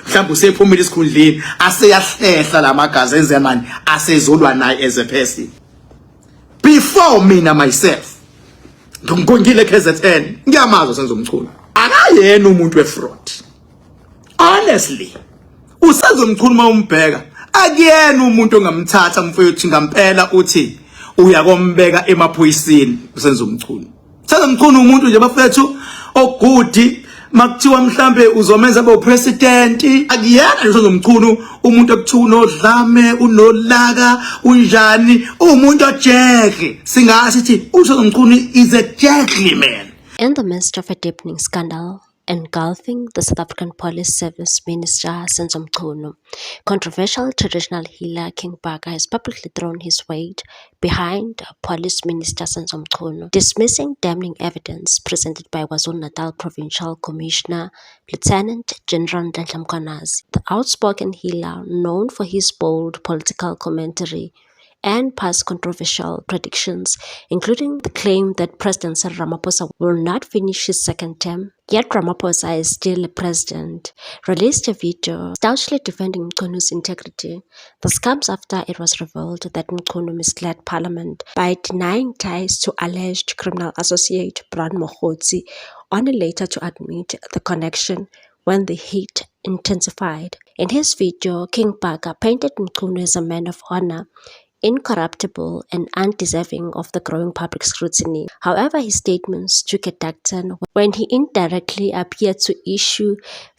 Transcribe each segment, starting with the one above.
mhlawumbe usephumile isikhundleni aseyahlehla lamagazi enzemani asezolwa naye as a person. Before mina myself ngikongile KZN ngiyamazi senzo umculo akayena umuntu wefraud. Honestly usenzo umculo uma umbheka akuyena umuntu ongamthatha mfowethu ngampela uthi uyakombeka emaphoyisini usenzo umculo. Senzo umculo umuntu nje bafethu ogudi makuthiwa mhlambe uzomenza abe president akuyena nje senzo umculo umuntu ekuthiwa unodlame unolaka unjani umuntu ojekhe singasithi usenzo umculo is a gentleman. In the midst of a deepening scandal engulfing the South African Police Service Minister Senzo Mchunu, controversial traditional healer King Bhaka has publicly thrown his weight behind Police Minister Senzo Mchunu, dismissing damning evidence presented by KwaZulu-Natal Provincial Commissioner Lieutenant General Nhlanhla Mkhwanazi. The outspoken healer, known for his bold political commentary and past controversial predictions, including the claim that President Cyril Ramaphosa will not finish his second term, yet Ramaphosa is still a president, released a video stoutly defending Mchunu's integrity. This comes after it was revealed that Mchunu misled Parliament by denying ties to alleged criminal associate Brian Mogotsi, only later to admit the connection when the heat intensified. In his video, King Bhaka painted Mchunu as a man of honor, incorruptible and undeserving of the growing public scrutiny. However, his statements took a dark turn when he indirectly appeared to issue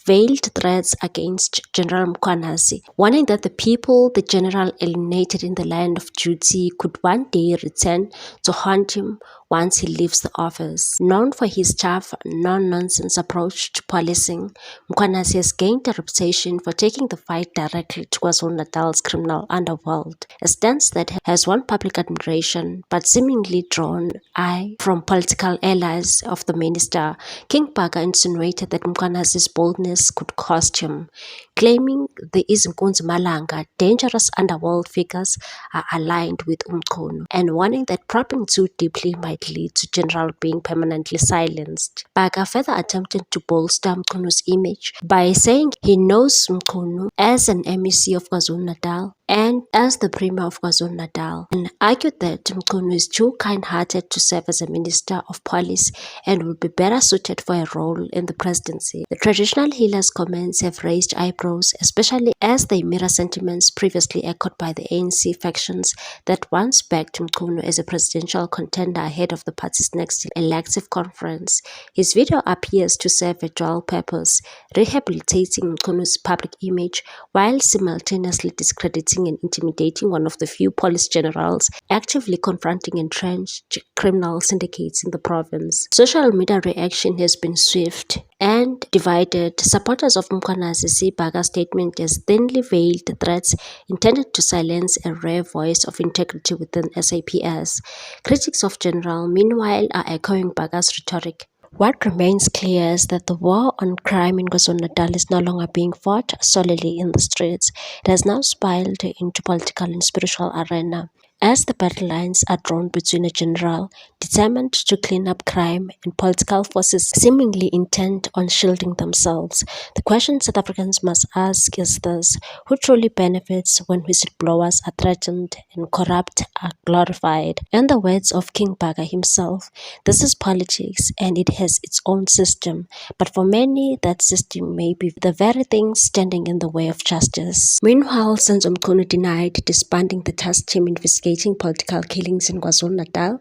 veiled threats against General Mkhwanazi, warning that the people the general alienated in the land of duty could one day return to haunt him once he leaves the office. Known for his tough, no-nonsense approach to policing, Mkhwanazi has gained a reputation for taking the fight directly to KwaZulu-Natal's criminal underworld, a stance that has won public admiration but seemingly drawn eye from political allies of the minister. King Bhaka insinuated that Mkhwanazi's boldness could cost him, claiming the Izinkunzi Malanga dangerous underworld figures are aligned with Mchunu, and warning that probing too deeply might lead to General being permanently silenced. Bhaka further attempted to bolster Mchunu's image by saying he knows Mchunu as an MEC of KwaZulu-Natal and as the Premier of KwaZulu-Natal, and argued that Mchunu is too kind-hearted to serve as a Minister of Police and would be better suited for a role in the presidency. The traditional healer's comments have raised eyebrows, especially as they mirror sentiments previously echoed by the ANC factions that once backed Mchunu as a presidential contender ahead of the party's next elective conference. His video appears to serve a dual purpose, rehabilitating Mchunu's public image while simultaneously discrediting and intimidating one of the few police generals actively confronting entrenched criminal syndicates in the province. Social media reaction has been swift and divided. Supporters of Mkhwanazi see Bhaka's statement as thinly veiled threats intended to silence a rare voice of integrity within SAPS. Critics of General, meanwhile, are echoing Bhaka's rhetoric. What remains clear is that the war on crime in KwaZulu-Natal is no longer being fought solely in the streets. It has now spiraled into political and spiritual arena, as the battle lines are drawn between a general determined to clean up crime and political forces seemingly intent on shielding themselves. The question South Africans must ask is this: who truly benefits when whistleblowers are threatened and corrupt are glorified? In the words of King Bhaka himself, this is politics and it has its own system, but for many that system may be the very thing standing in the way of justice. Meanwhile, Senzo Mchunu denied disbanding the task team investigating political killings in KwaZulu-Natal,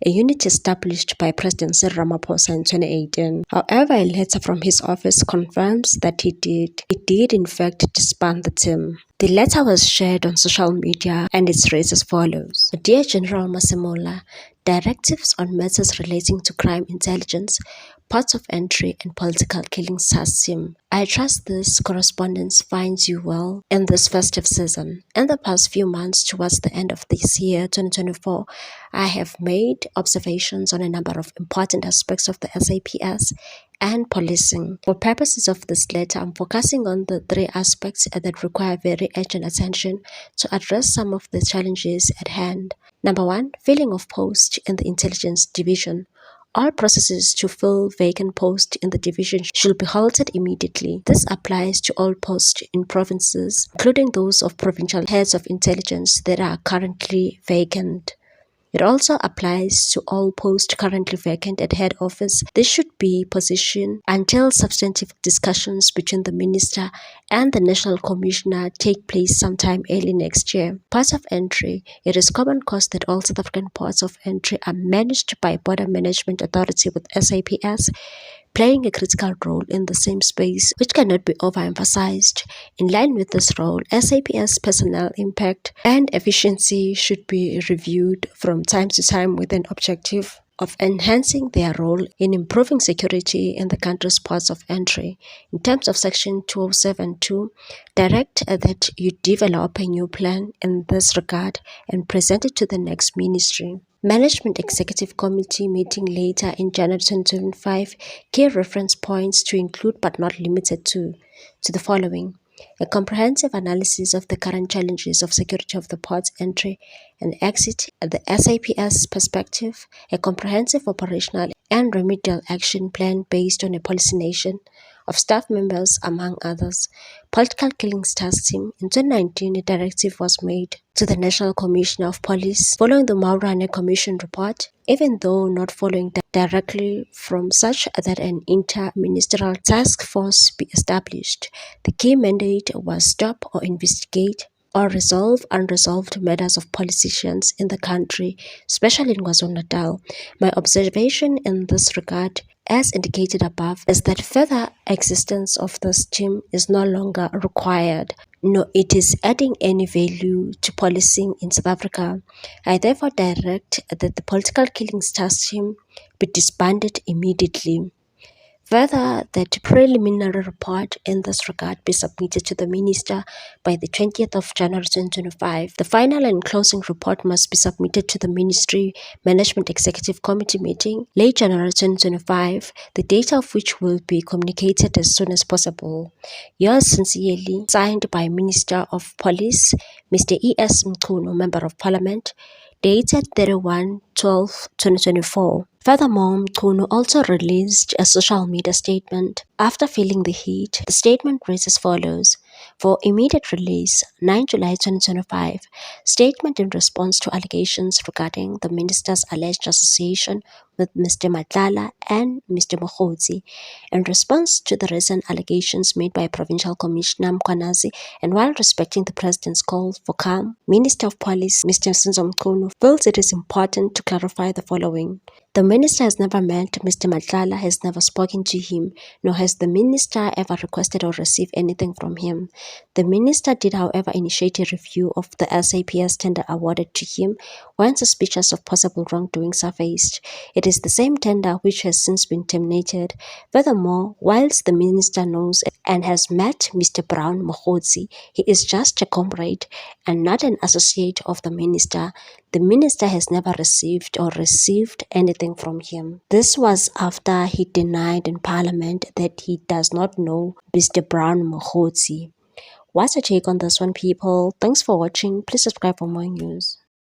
a unit established by President Cyril Ramaphosa in 2018. However, a letter from his office confirms that he did in fact disband the team. The letter was shared on social media and it reads as follows: Dear General Masemola, directives on matters relating to crime intelligence, ports of entry and political killings task team. I trust this correspondence finds you well in this festive season. In the past few months towards the end of this year, 2024, I have made observations on a number of important aspects of the SAPS and policing. For purposes of this letter, I'm focusing on the three aspects that require very urgent attention to address some of the challenges at hand. Number one, filling of posts in the intelligence division. All processes to fill vacant posts in the division should be halted immediately. This applies to all posts in provinces, including those of provincial heads of intelligence that are currently vacant. It also applies to all posts currently vacant at head office. This should be positioned until substantive discussions between the minister and the national commissioner take place sometime early next year. Ports of entry. It is common cause that all South African ports of entry are managed by Border Management Authority with SAPS playing a critical role in the same space, which cannot be overemphasized. In line with this role, SAPS personnel impact and efficiency should be reviewed from time to time with an objective of enhancing their role in improving security in the country's ports of entry. In terms of Section 207.2, direct that you develop a new plan in this regard and present it to the next ministry. Management Executive Committee meeting later in January 2025, key reference points to include but not limited to the following: a comprehensive analysis of the current challenges of security of the ports entry and exit at the SAPS perspective, a comprehensive operational and remedial action plan based on a policy nation of staff members, among others. Political Killings Task Team. In 2019, a directive was made to the National Commissioner of Police following the Maurane Commission report, even though not following directly from such that an inter-ministerial task force be established. The key mandate was stop or investigate or resolve unresolved matters of politicians in the country, especially in KwaZulu-Natal. My observation in this regard, as indicated above, is that further existence of this team is no longer required, nor it is adding any value to policing in South Africa. I therefore direct that the Political Killings Task Team be disbanded immediately. Further, that preliminary report in this regard be submitted to the Minister by the 20th of January 2025. The final and closing report must be submitted to the Ministry Management Executive Committee meeting late January 2025, the date of which will be communicated as soon as possible. Yours sincerely, signed by Minister of Police, Mr. E.S. Mchunu, Member of Parliament, dated 31/12/2024. Furthermore, Mchunu also released a social media statement. After feeling the heat, the statement reads as follows: for immediate release, 9 July 2025, statement in response to allegations regarding the minister's alleged association with Mr. Matlala and Mr. Mokgotsi. In response to the recent allegations made by Provincial Commissioner Mkhwanazi, and while respecting the President's call for calm, Minister of Police Mr. Sinzo Mchunu feels it is important to clarify the following. The minister has never met Mr. Matlala, has never spoken to him, nor has the minister ever requested or received anything from him. The minister did, however, initiate a review of the SAPS tender awarded to him when suspicious of possible wrongdoing surfaced. It is the same tender which has since been terminated. Furthermore, whilst the minister knows and has met Mr. Brown Mokgotsi, he is just a comrade and not an associate of the minister. The minister has never received anything from him. This was after he denied in Parliament that he does not know Mr. Brown Mokgotsi. What's your take on this one, people? Thanks for watching. Please subscribe for more news.